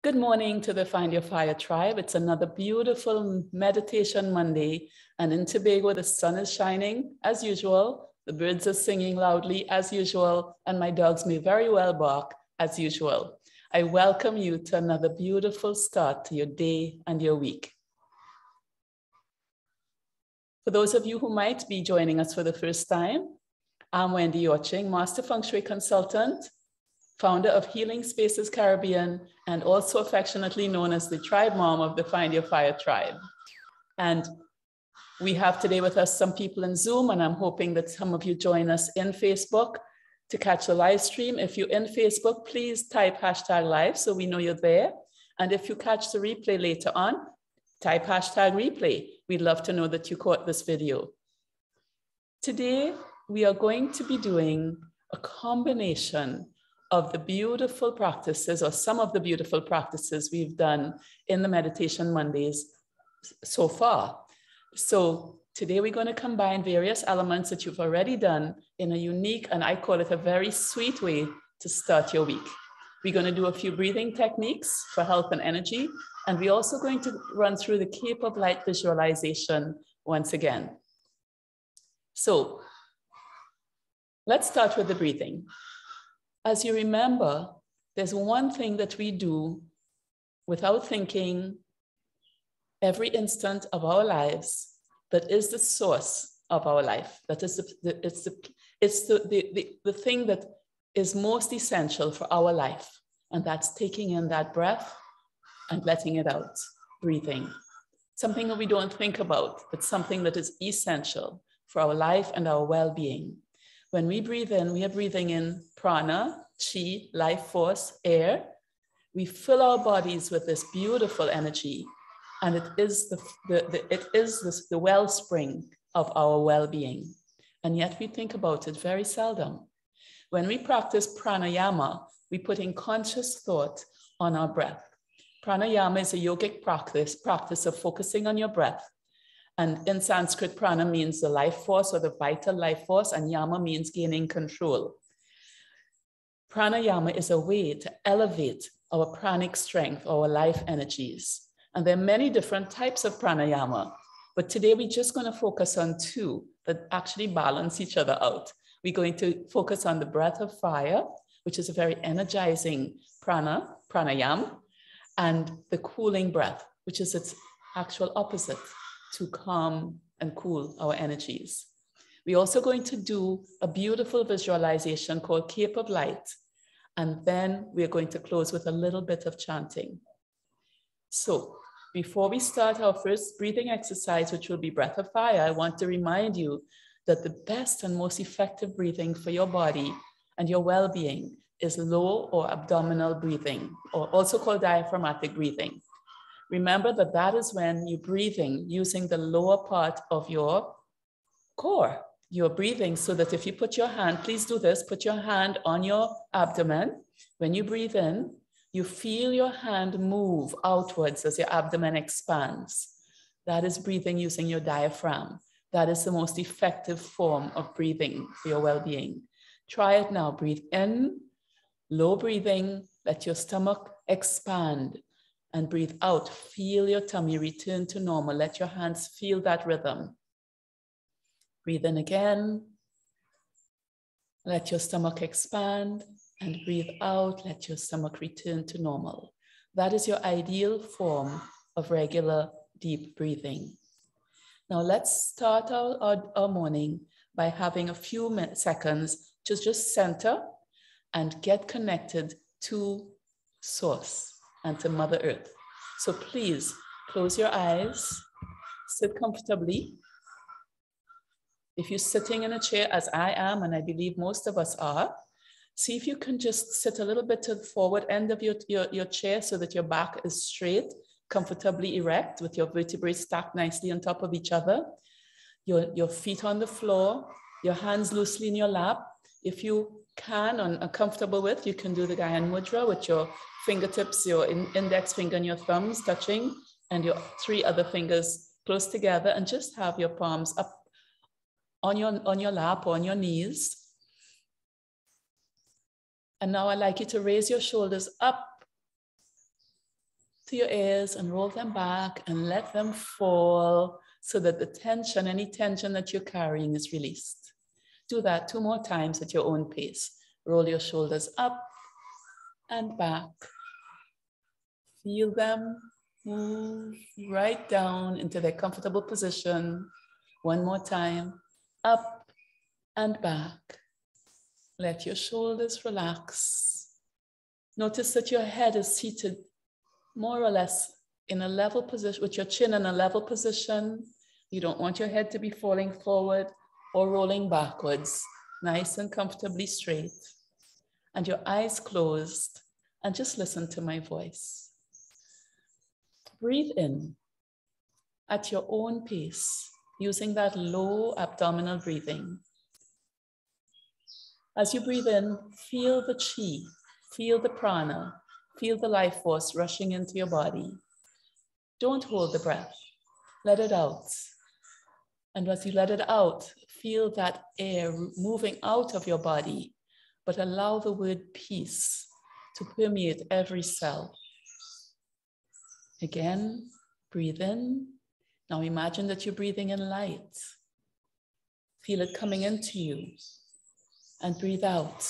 Good morning to the Find Your Fire tribe. It's another beautiful meditation Monday. And in Tobago, the sun is shining as usual. The birds are singing loudly as usual. And my dogs may very well bark as usual. I welcome you to another beautiful start to your day and your week. For those of you who might be joining us for the first time, I'm Wendy Yawching, Master Feng Shui Consultant, founder of Healing Spaces Caribbean, and also affectionately known as the tribe mom of the Find Your Fire tribe. And we have today with us some people in Zoom, and I'm hoping that some of you join us in Facebook to catch the live stream. If you're in Facebook, please type #live so we know you're there. And if you catch the replay later on, type #replay. We'd love to know that you caught this video. Today, we are going to be doing a combination of the beautiful practices, or some of the beautiful practices we've done in the Meditation Mondays so far. So today we're going to combine various elements that you've already done in a unique, and I call it a very sweet way to start your week. We're going to do a few breathing techniques for health and energy, and we're also going to run through the Cape of Light visualization once again. So let's start with the breathing. As you remember, there's one thing that we do without thinking every instant of our lives that is the source of our life. That is the thing that is most essential for our life. And that's taking in that breath and letting it out, breathing. Something that we don't think about, but something that is essential for our life and our well-being. When we breathe in, we are breathing in prana, chi, life force, air. We fill our bodies with this beautiful energy, and it is the wellspring of our well-being. And yet we think about it very seldom. When we practice pranayama, we put in conscious thought on our breath. Pranayama is a yogic practice of focusing on your breath. And in Sanskrit, prana means the life force or the vital life force, and yama means gaining control. Pranayama is a way to elevate our pranic strength, our life energies. And there are many different types of pranayama, but today we're just going to focus on two that actually balance each other out. We're going to focus on the breath of fire, which is a very energizing pranayama, and the cooling breath, which is its actual opposite, to calm and cool our energies. We're also going to do a beautiful visualization called Cape of Light. And then we're going to close with a little bit of chanting. So before we start our first breathing exercise, which will be breath of fire, I want to remind you that the best and most effective breathing for your body and your well-being is low or abdominal breathing, or also called diaphragmatic breathing. Remember that that is when you're breathing using the lower part of your core. You're breathing so that if you put your hand, please do this, put your hand on your abdomen. When you breathe in, you feel your hand move outwards as your abdomen expands. That is breathing using your diaphragm. That is the most effective form of breathing for your well-being. Try it now. Breathe in, low breathing, let your stomach expand. And breathe out, feel your tummy return to normal. Let your hands feel that rhythm. Breathe in again. Let your stomach expand, and breathe out. Let your stomach return to normal. That is your ideal form of regular deep breathing. Now let's start our morning by having a few seconds to just center and get connected to Source and to Mother Earth. So please close your eyes, sit comfortably. If you're sitting in a chair as I am, and I believe most of us are, see if you can just sit a little bit to the forward end of your chair so that your back is straight, comfortably erect with your vertebrae stacked nicely on top of each other. Your feet on the floor, your hands loosely in your lap. If you can and are comfortable with, you can do the Gyan Mudra with your fingertips, your index finger and your thumbs touching, and your 3 other fingers close together, and just have your palms up on your lap or on your knees. And now I'd like you to raise your shoulders up to your ears and roll them back and let them fall so that the tension, any tension that you're carrying is released. Do that 2 more times at your own pace. Roll your shoulders up and back. Feel them move right down into their comfortable position. 1 more time, up and back. Let your shoulders relax. Notice that your head is seated more or less in a level position, with your chin in a level position. You don't want your head to be falling forward or rolling backwards. Nice and comfortably straight. And your eyes closed, and just listen to my voice. Breathe in at your own pace, using that low abdominal breathing. As you breathe in, feel the chi, feel the prana, feel the life force rushing into your body. Don't hold the breath, let it out. And as you let it out, feel that air moving out of your body, but allow the word peace to permeate every cell. Again, breathe in. Now imagine that you're breathing in light. Feel it coming into you. And breathe out.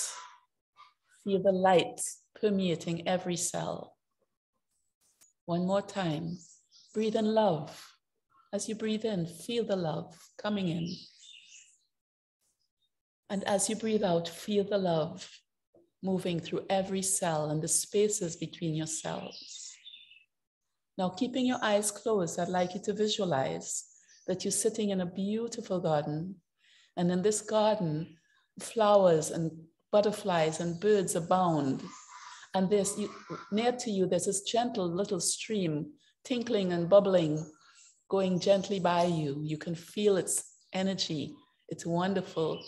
Feel the light permeating every cell. 1 more time. Breathe in love. As you breathe in, feel the love coming in. And as you breathe out, feel the love moving through every cell and the spaces between your cells. Now, keeping your eyes closed, I'd like you to visualize that you're sitting in a beautiful garden. And in this garden, flowers and butterflies and birds abound. And near to you, there's this gentle little stream, tinkling and bubbling, going gently by you. You can feel its energy, its wonderful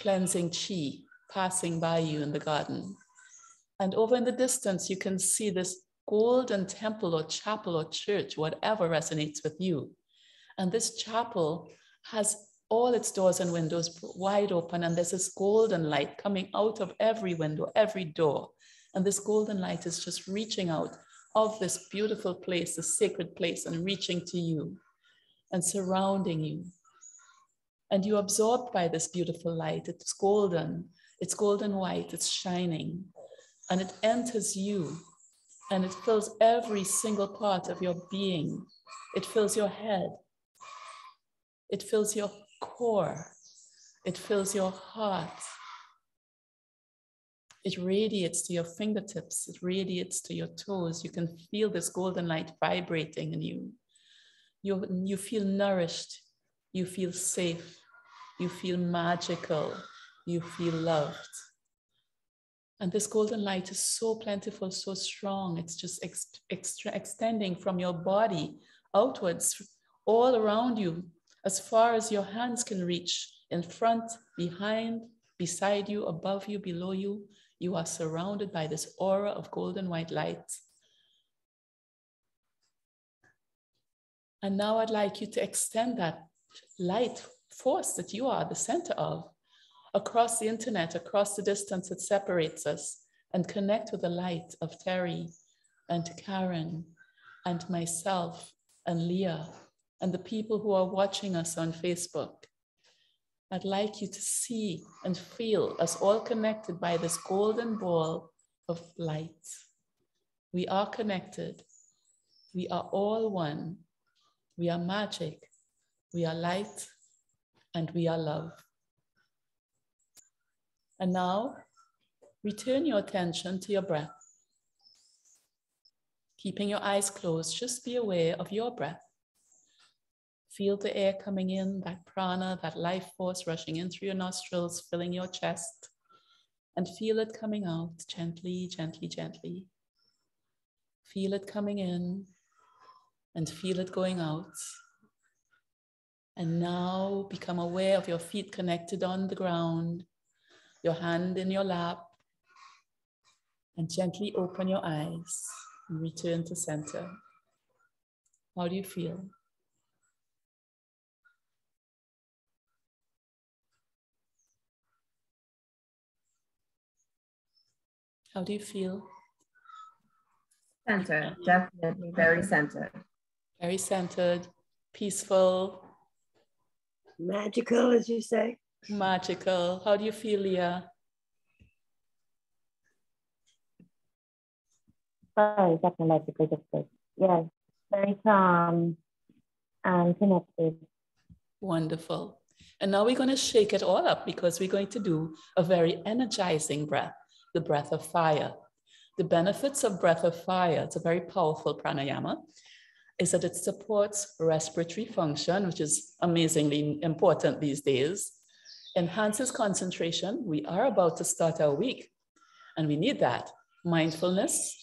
cleansing chi passing by you in the garden. And over in the distance, you can see this golden temple or chapel or church, whatever resonates with you. And this chapel has all its doors and windows wide open, and there's this golden light coming out of every window, every door. And this golden light is just reaching out of this beautiful place, this sacred place, and reaching to you and surrounding you. And you're absorbed by this beautiful light. It's golden white, it's shining, and it enters you. And it fills every single part of your being. It fills your head. It fills your core. It fills your heart. It radiates to your fingertips. It radiates to your toes. You can feel this golden light vibrating in you. You feel nourished. You feel safe. You feel magical. You feel loved. And this golden light is so plentiful, so strong. It's just extending from your body outwards, all around you, as far as your hands can reach, in front, behind, beside you, above you, below you. You are surrounded by this aura of golden white light. And now I'd like you to extend that light force that you are the center of across the internet, across the distance that separates us, and connect with the light of Terri and Karen and myself and Leah and the people who are watching us on Facebook. I'd like you to see and feel us all connected by this golden ball of light. We are connected. We are all one. We are magic. We are light, and we are love. And now, return your attention to your breath. Keeping your eyes closed, just be aware of your breath. Feel the air coming in, that prana, that life force rushing in through your nostrils, filling your chest. And feel it coming out gently, gently, gently. Feel it coming in and feel it going out. And now become aware of your feet connected on the ground, your hand in your lap, and gently open your eyes and return to center. How do you feel? How do you feel? Centered, definitely very centered. Very centered, peaceful. Magical, as you say. Magical. How do you feel, Leah? Very technologically difficult. Yes, very calm and connected. Wonderful. And now we're going to shake it all up because we're going to do a very energizing breath, the breath of fire. The benefits of breath of fire, it's a very powerful pranayama, is that it supports respiratory function, which is amazingly important these days, enhances concentration. We are about to start our week, and we need that. Mindfulness,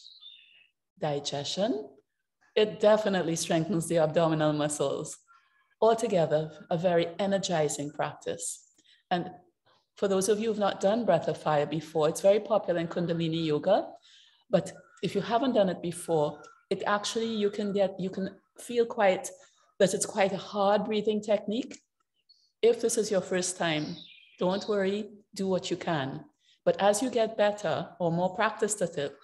digestion. It definitely strengthens the abdominal muscles. Altogether, a very energizing practice. And for those of you who've not done breath of fire before, it's very popular in Kundalini yoga. But if you haven't done it before, it actually, you can feel that it's quite a hard breathing technique. If this is your first time, don't worry, do what you can. But as you get better or more practiced at it,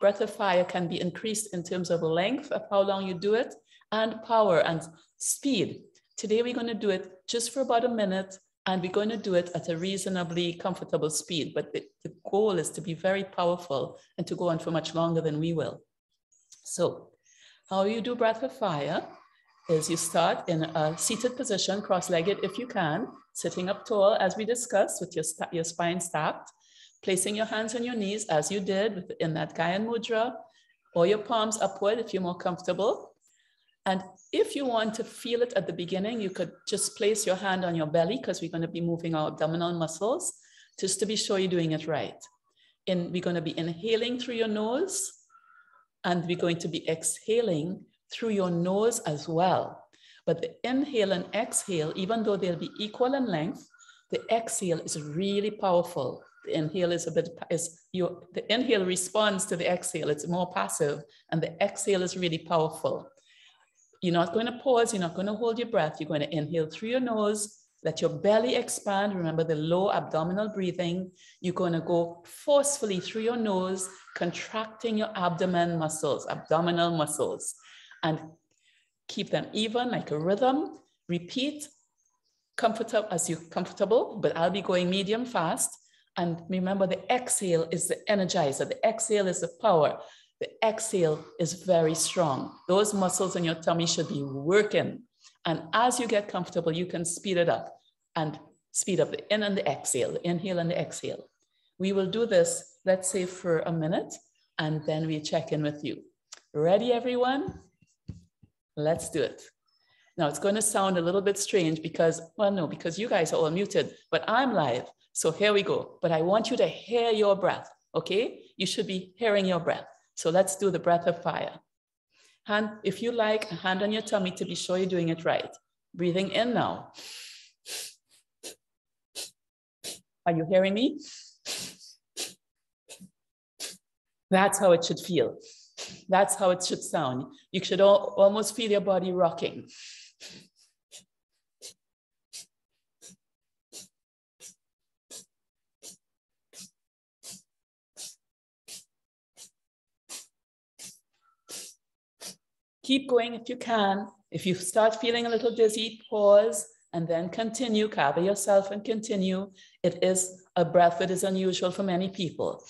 breath of fire can be increased in terms of length of how long you do it and power and speed. Today, we're going to do it just for about a minute, and we're going to do it at a reasonably comfortable speed. But the goal is to be very powerful and to go on for much longer than we will. So how you do breath of fire is you start in a seated position, cross-legged if you can, sitting up tall as we discussed with your spine stacked, placing your hands on your knees as you did in that Gyan Mudra, or your palms upward if you're more comfortable. And if you want to feel it at the beginning, you could just place your hand on your belly because we're going to be moving our abdominal muscles just to be sure you're doing it right. We're going to be inhaling through your nose, and we're going to be exhaling through your nose as well. But the inhale and exhale, even though they'll be equal in length, the exhale is really powerful. The inhale the inhale responds to the exhale. It's more passive, and the exhale is really powerful. You're not going to pause. You're not going to hold your breath. You're going to inhale through your nose, let your belly expand. Remember the low abdominal breathing. You're going to go forcefully through your nose, contracting your abdominal muscles, and keep them even like a rhythm. Repeat as you're comfortable, but I'll be going medium fast. And remember, the exhale is the energizer. The exhale is the power. The exhale is very strong. Those muscles in your tummy should be working. And as you get comfortable, you can speed it up and speed up the in and the exhale, the inhale and the exhale. We will do this, let's say, for a minute, and then we check in with you. Ready, everyone? Let's do it. Now, it's going to sound a little bit strange because you guys are all muted, but I'm live. So here we go. But I want you to hear your breath, okay? You should be hearing your breath. So let's do the breath of fire. Hand, if you like, a hand on your tummy to be sure you're doing it right. Breathing in now. Are you hearing me? That's how it should feel. That's how it should sound. You should almost feel your body rocking. Keep going if you can. If you start feeling a little dizzy, pause and then continue. Cover yourself and continue. It is a breath that is unusual for many people.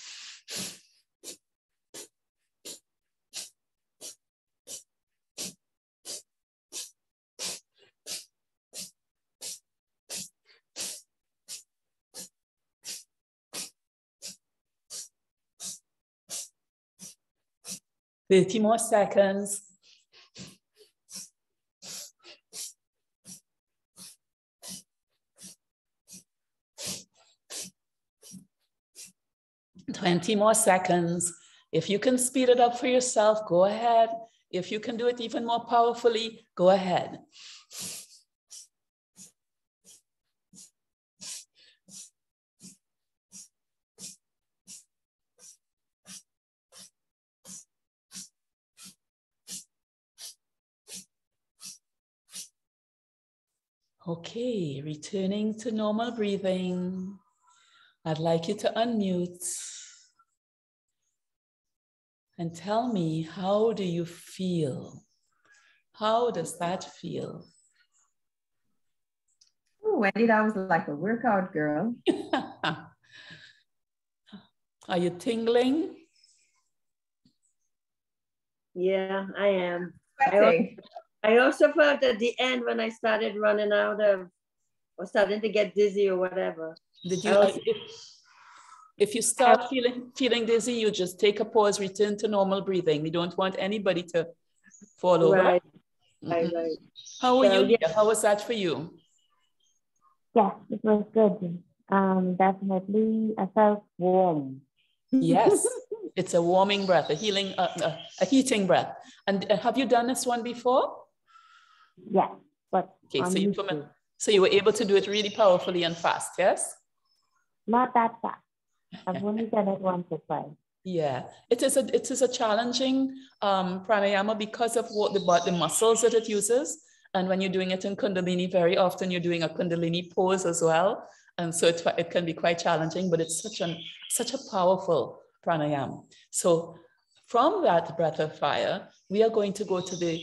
"30 more seconds. "20 more seconds. If you can speed it up for yourself, go ahead. If you can do it even more powerfully, go ahead. Okay, returning to normal breathing. I'd like you to unmute. and tell me, how do you feel? How does that feel? Oh, Wendy, that was like a workout, girl. Are you tingling? Yeah, I am. Sweating. I also felt at the end when I started running out of, or starting to get dizzy or whatever. Did you? If you start feeling dizzy, you just take a pause, return to normal breathing. We don't want anybody to fall over. Right, right. How were you? Yeah. How was that for you? Yes, it was good. Definitely, I felt warm. Yes, it's a warming breath, a healing, a heating breath. And have you done this one before? Yes, but okay, so you were able to do it really powerfully and fast, yes? Not that fast. I've only done it once or twice. Yeah, it is a challenging pranayama because of what the muscles that it uses. And when you're doing it in Kundalini, very often you're doing a Kundalini pose as well. And so it can be quite challenging, but it's such a powerful pranayama. So from that breath of fire, we are going to go to the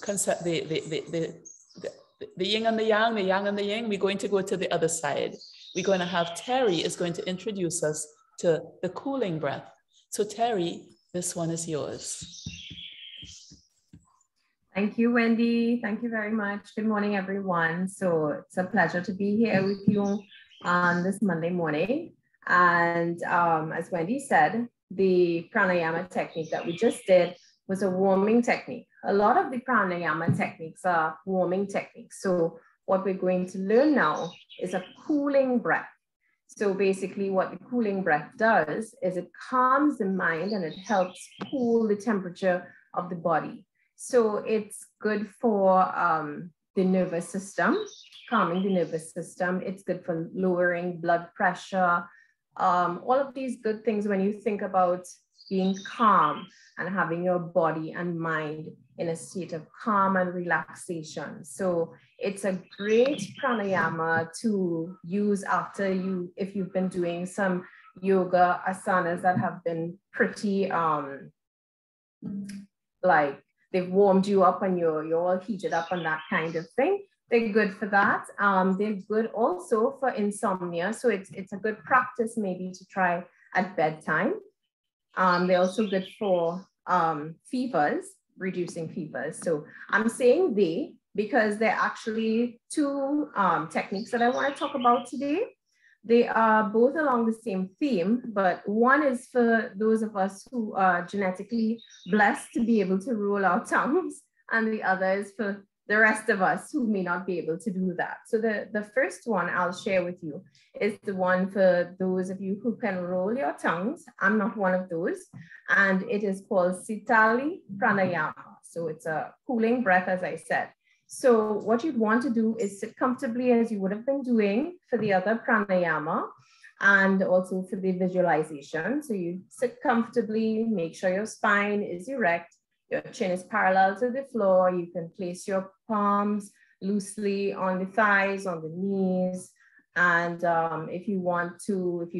concept, the yin and the yang, and the yin. We're going to go to the other side. We're going to have Terri is going to introduce us to the cooling breath. So Terri, this one is yours. Thank you, Wendy. Thank you very much. Good morning, everyone. So it's a pleasure to be here with you on this Monday morning. And as Wendy said, the pranayama technique that we just did was a warming technique. A lot of the pranayama techniques are warming techniques. So what we're going to learn now is a cooling breath. So basically what the cooling breath does is it calms the mind and it helps cool the temperature of the body. So it's good for the nervous system, calming the nervous system. It's good for lowering blood pressure. All of these good things when you think about being calm and having your body and mind in a state of calm and relaxation. So it's a great pranayama to use after if you've been doing some yoga asanas that have been pretty like they've warmed you up and you're all heated up and that kind of thing. They're good for that. They're good also for insomnia. So it's a good practice maybe to try at bedtime. They're also good for fevers, reducing fevers. So I'm saying they because they're actually two techniques that I want to talk about today. They are both along the same theme, but one is for those of us who are genetically blessed to be able to roll our tongues, and the other is for the rest of us who may not be able to do that. So the first one I'll share with you is the one for those of you who can roll your tongues. I'm not one of those. And it is called Sitali Pranayama. So it's a cooling breath, as I said. So what you'd want to do is sit comfortably as you would have been doing for the other pranayama and also for the visualization. So you sit comfortably, make sure your spine is erect, your chin is parallel to the floor. You can place your palms loosely on the thighs, on the knees. And if you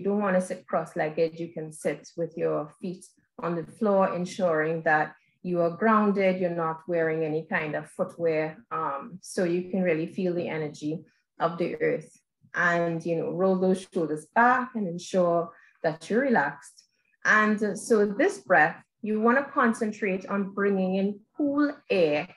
don't want to sit cross-legged, you can sit with your feet on the floor, ensuring that you are grounded, you're not wearing any kind of footwear, so you can really feel the energy of the earth. And, roll those shoulders back and ensure that you're relaxed. And so this breath, you want to concentrate on bringing in cool air,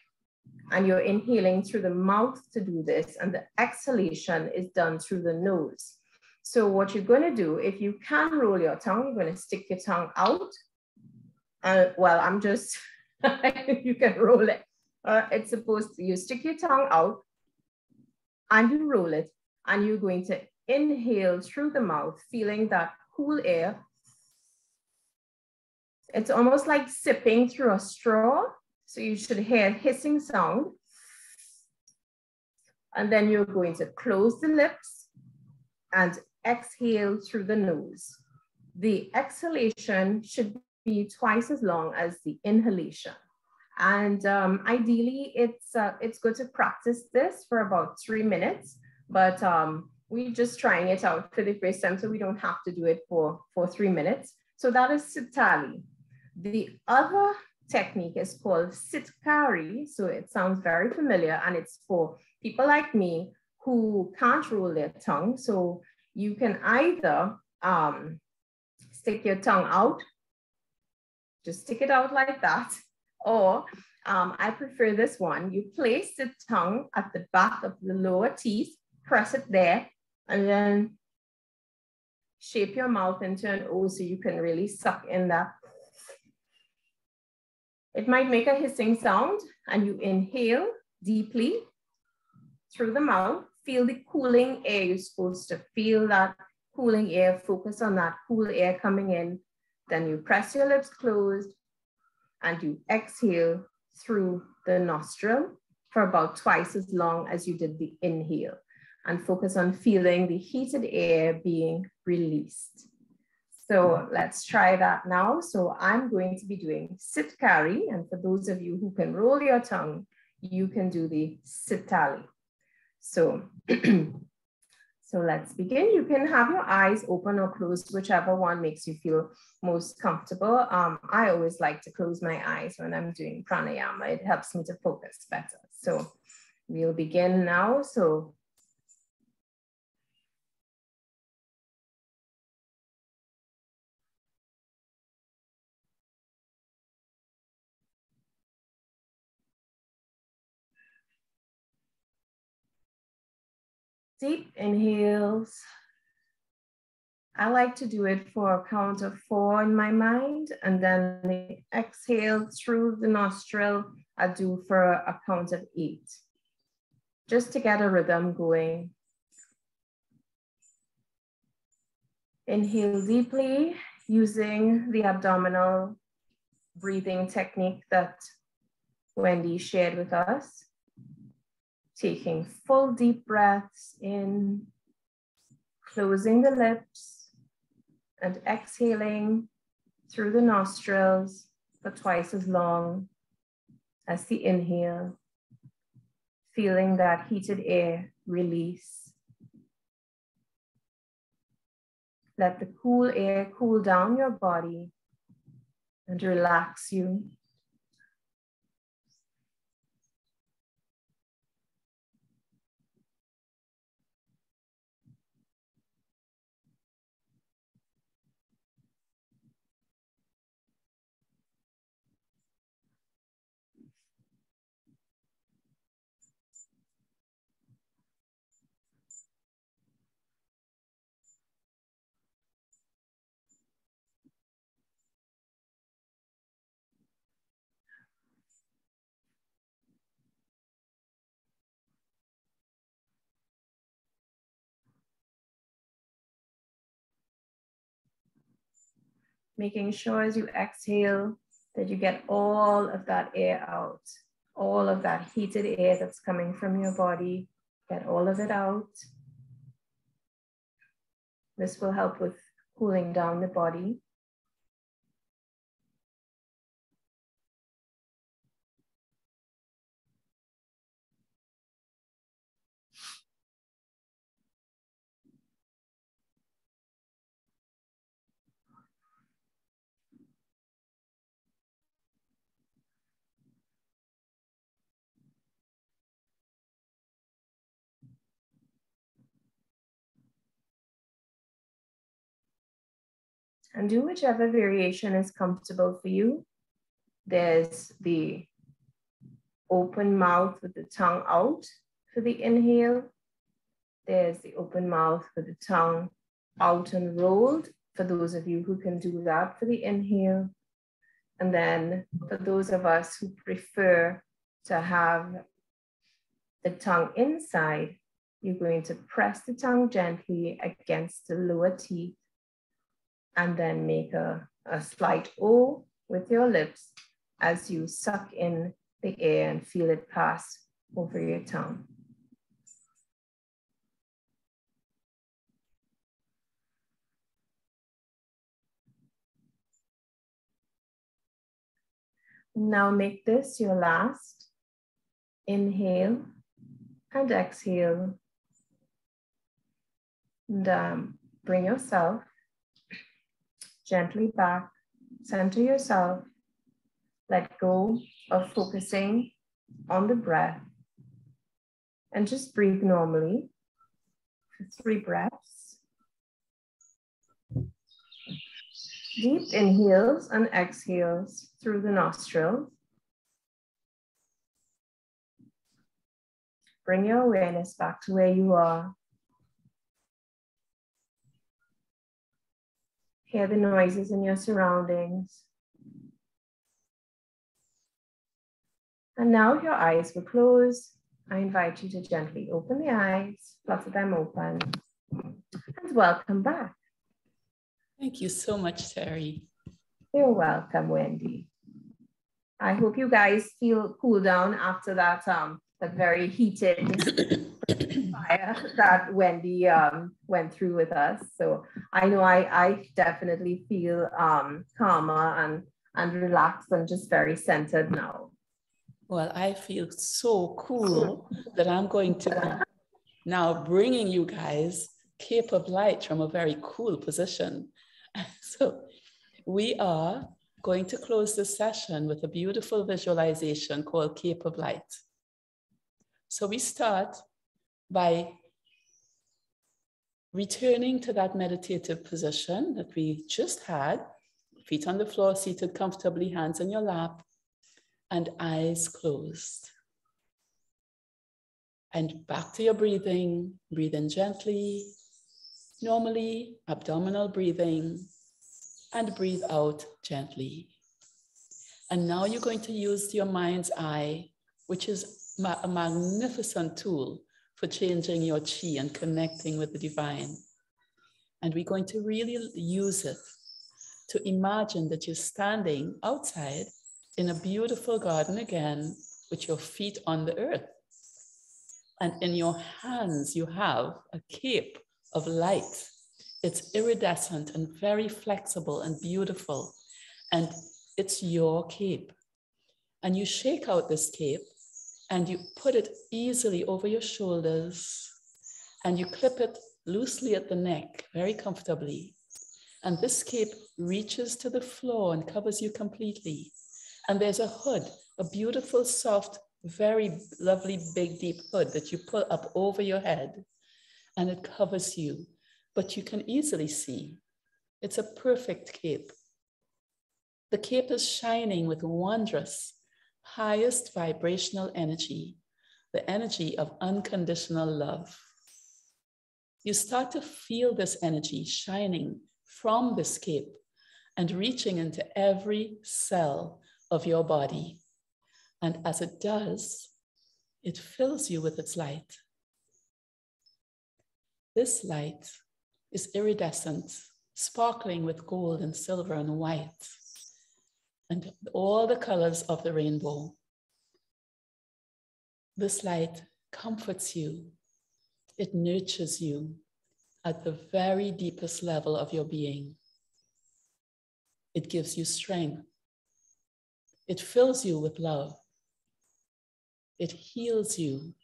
and you're inhaling through the mouth to do this, and the exhalation is done through the nose. So what you're going to do, if you can roll your tongue, you're going to stick your tongue out. You can roll it. It's supposed to, you stick your tongue out and you roll it, and you're going to inhale through the mouth, feeling that cool air. It's almost like sipping through a straw. So you should hear a hissing sound. And then you're going to close the lips and exhale through the nose. The exhalation should be twice as long as the inhalation. And ideally, it's good to practice this for about 3 minutes, but we're just trying it out for the first time, so we don't have to do it for 3 minutes. So that is Sitali. The other technique is called Sitali. So it sounds very familiar, and it's for people like me who can't roll their tongue. So you can either stick your tongue out, just stick it out like that, or I prefer this one. You place the tongue at the back of the lower teeth, press it there, and then shape your mouth into an O so you can really suck in that. It might make a hissing sound, and you inhale deeply through the mouth. Feel the cooling air. You're supposed to feel that cooling air, focus on that cool air coming in. Then you press your lips closed and you exhale through the nostril for about twice as long as you did the inhale, and focus on feeling the heated air being released. So let's try that now. So I'm going to be doing Sitali, and for those of you who can roll your tongue, you can do the Sitali. So, so let's begin. You can have your eyes open or closed, whichever one makes you feel most comfortable. I always like to close my eyes when I'm doing pranayama. It helps me to focus better. So we'll begin now. So deep inhales. I like to do it for a count of 4 in my mind, and then the exhale through the nostril, I do for a count of 8, just to get a rhythm going. Inhale deeply using the abdominal breathing technique that Wendy shared with us. Taking full deep breaths in, closing the lips, and exhaling through the nostrils for twice as long as the inhale, feeling that heated air release. Let the cool air cool down your body and relax you. Making sure as you exhale that you get all of that air out, all of that heated air that's coming from your body, get all of it out. This will help with cooling down the body. And do whichever variation is comfortable for you. There's the open mouth with the tongue out for the inhale. There's the open mouth with the tongue out and rolled for those of you who can do that for the inhale. And then for those of us who prefer to have the tongue inside, you're going to press the tongue gently against the lower teeth and then make a slight O with your lips as you suck in the air and feel it pass over your tongue. Now make this your last inhale and exhale. And bring yourself gently back, center yourself, let go of focusing on the breath and just breathe normally for 3 breaths. Deep inhales and exhales through the nostrils. Bring your awareness back to where you are. Hear the noises in your surroundings. And now if your eyes were closed, I invite you to gently open the eyes, flutter them open, and welcome back. Thank you so much, Terri. You're welcome, Wendy. I hope you guys feel cool down after that, that very heated fire that Wendy went through with us. So I know I definitely feel calmer and relaxed and just very centered now. Well, I feel so cool that I'm going to be now bringing you guys Cape of Light from a very cool position. So we are going to close this session with a beautiful visualization called Cape of Light. So we start by returning to that meditative position that we just had, feet on the floor, seated comfortably, hands in your lap, and eyes closed. And back to your breathing. Breathe in gently, normally, abdominal breathing, and breathe out gently. And now you're going to use your mind's eye, which is a magnificent tool for changing your chi and connecting with the divine. And we're going to really use it to imagine that you're standing outside in a beautiful garden again with your feet on the earth. And in your hands, you have a cape of light. It's iridescent and very flexible and beautiful. And it's your cape. And you shake out this cape and you put it easily over your shoulders and you clip it loosely at the neck, very comfortably. And this cape reaches to the floor and covers you completely. And there's a hood, a beautiful, soft, very lovely, big, deep hood that you pull up over your head and it covers you, but you can easily see. It's a perfect cape. The cape is shining with wondrous, highest vibrational energy, the energy of unconditional love. You start to feel this energy shining from this cape and reaching into every cell of your body. And as it does, it fills you with its light. This light is iridescent, sparkling with gold and silver and white, and all the colors of the rainbow. This light comforts you. It nurtures you at the very deepest level of your being. It gives you strength. It fills you with love. It heals you.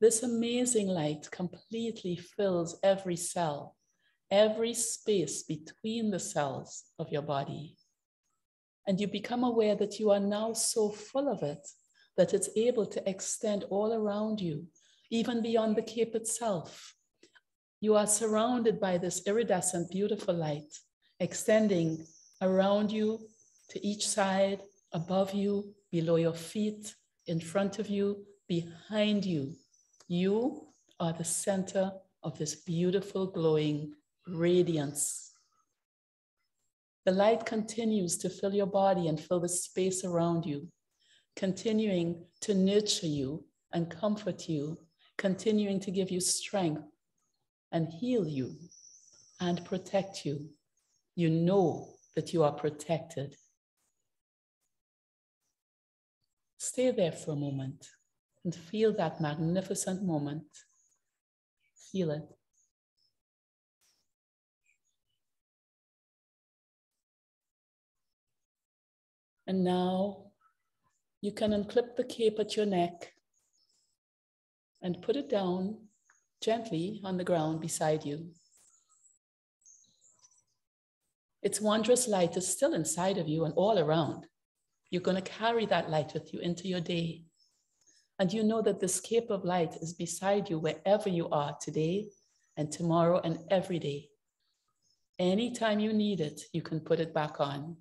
This amazing light completely fills every cell, every space between the cells of your body. And you become aware that you are now so full of it that it's able to extend all around you, even beyond the cape itself. You are surrounded by this iridescent, beautiful light, extending around you, to each side, above you, below your feet, in front of you, behind you. You are the center of this beautiful, glowing radiance. The light continues to fill your body and fill the space around you, continuing to nurture you and comfort you, continuing to give you strength and heal you and protect you. You know that you are protected. Stay there for a moment and feel that magnificent moment. Feel it. And now you can unclip the cape at your neck and put it down gently on the ground beside you. Its wondrous light is still inside of you and all around. you're going to carry that light with you into your day. And you know that this cape of light is beside you wherever you are today and tomorrow and every day. Anytime you need it, you can put it back on.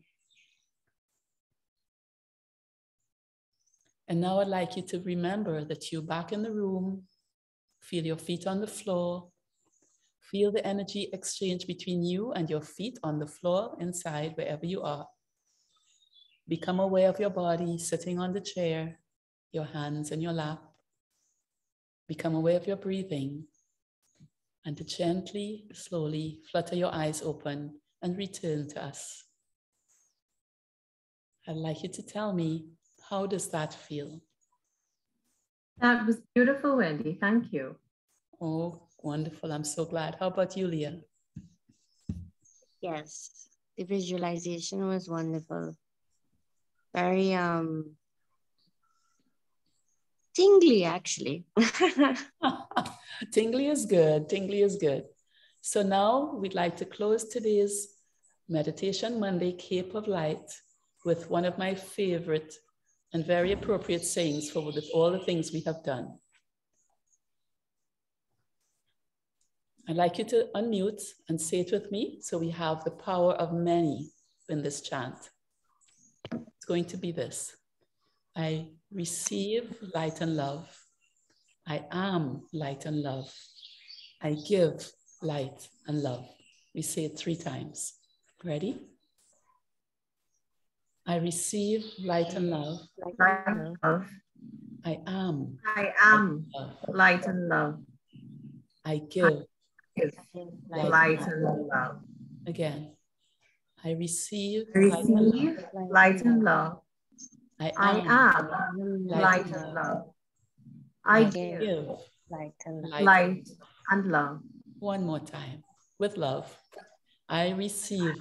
And now I'd like you to remember that you're back in the room. Feel your feet on the floor. Feel the energy exchange between you and your feet on the floor inside, wherever you are. Become aware of your body sitting on the chair, your hands in your lap. Become aware of your breathing. And to gently, slowly flutter your eyes open and return to us. I'd like you to tell me, how does that feel? That was beautiful, Wendy. Thank you. Oh, wonderful. I'm so glad. How about you, Leah? Yes, the visualization was wonderful. Very tingly, actually. Tingly is good. Tingly is good. So now we'd like to close today's Meditation Monday Cape of Light with one of my favorite and very appropriate sayings for with all the things we have done. I'd like you to unmute and say it with me so we have the power of many in this chant. It's going to be this. I receive light and love. I am light and love. I give light and love. We say it 3 times. Ready? I receive light and love. Light and love. I am light and love. I give light and love. Again. I receive light and love. I am light and love. I give light and love. One more time, with love. I receive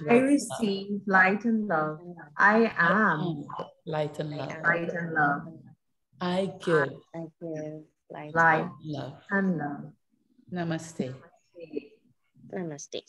light and love. I am light and love. I give light love. and love. Namaste. Namaste.